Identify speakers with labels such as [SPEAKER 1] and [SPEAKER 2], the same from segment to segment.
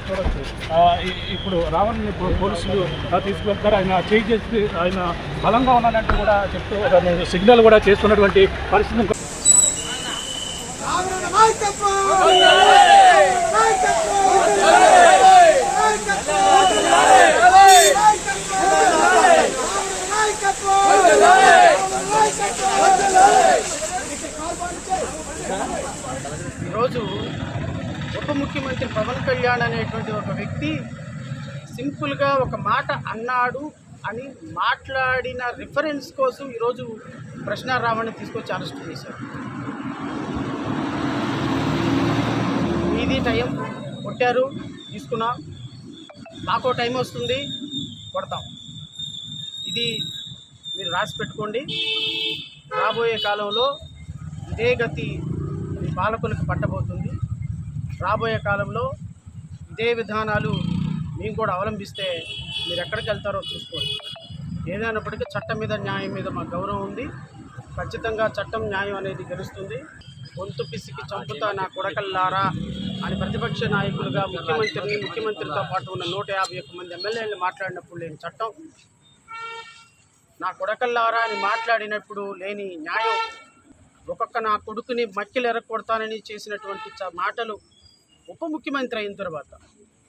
[SPEAKER 1] చూడొచ్చు. ఇప్పుడు రావణ్ పోలీసులు తీసుకువెళ్తారు. ఆయన చేయి చేసి ఆయన బలంగా ఉన్నానంటూ కూడా చెప్తూ సిగ్నల్ కూడా చేస్తున్నటువంటి పరిస్థితి.
[SPEAKER 2] ఈరోజు ఉప ముఖ్యమంత్రి పవన్ కళ్యాణ్ అనేటువంటి ఒక వ్యక్తి సింపుల్గా ఒక మాట అన్నాడు అని మాట్లాడిన రిఫరెన్స్ కోసం ఈరోజు ప్రశ్న రావణ్ని తీసుకొచ్చి అరెస్ట్ చేశారు. మీది టైం కొట్టారు, తీసుకున్నాం, మాకో టైం వస్తుంది, కొడతాం. ఇది మీరు రాసి పెట్టుకోండి. రాబోయే కాలంలో ఇదే గతి ఈ పాలకులకు పట్టబోతుంది. రాబోయే కాలంలో ఇదే విధానాలు మేము కూడా అవలంబిస్తే మీరు ఎక్కడికి వెళ్తారో చూసుకోండి. ఏదైనప్పటికీ చట్టం మీద, న్యాయం మీద మాకు గౌరవం ఉంది. ఖచ్చితంగా చట్టం, న్యాయం అనేది గెలుస్తుంది. గొంతు పిసికి చంపుతా నా కొడకల్లారా అని ప్రతిపక్ష నాయకులుగా ముఖ్యమంత్రితో పాటు ఉన్న 151 మంది ఎమ్మెల్యేలు మాట్లాడినప్పుడు లేని చట్టం, నా కొడకల్లారా అని మాట్లాడినప్పుడు లేని న్యాయం, ఒక్కొక్క నా కొడుకుని మక్కిలు ఎరగొడతానని చేసినటువంటి మాటలు ఉప ముఖ్యమంత్రి అయిన తర్వాత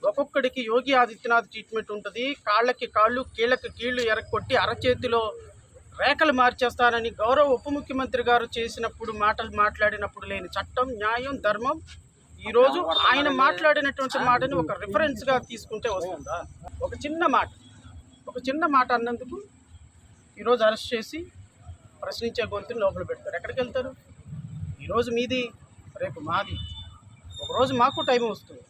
[SPEAKER 2] ఒక్కొక్కడికి యోగి ఆదిత్యనాథ్ ట్రీట్మెంట్ ఉంటుంది. కాళ్ళకి కాళ్ళు, కీళ్ళకి కీళ్ళు ఎరగొట్టి అరచేతిలో రేఖలు మార్చేస్తానని గౌరవ ఉప ముఖ్యమంత్రి గారు చేసినప్పుడు మాటలు మాట్లాడినప్పుడు లేని చట్టం, న్యాయం, ధర్మం ఈరోజు ఆయన మాట్లాడినటువంటి మాటని ఒక రిఫరెన్స్గా తీసుకుంటే వస్తుందా? ఒక చిన్న మాట అన్నందుకు ఈరోజు అరెస్ట్ చేసి ప్రశ్నించే గొంతుని లోపల పెడతారు. ఎక్కడికి వెళ్తారు? ఈరోజు మీది, రేపు మాది. ఒకరోజు మాకు టైం వస్తుంది.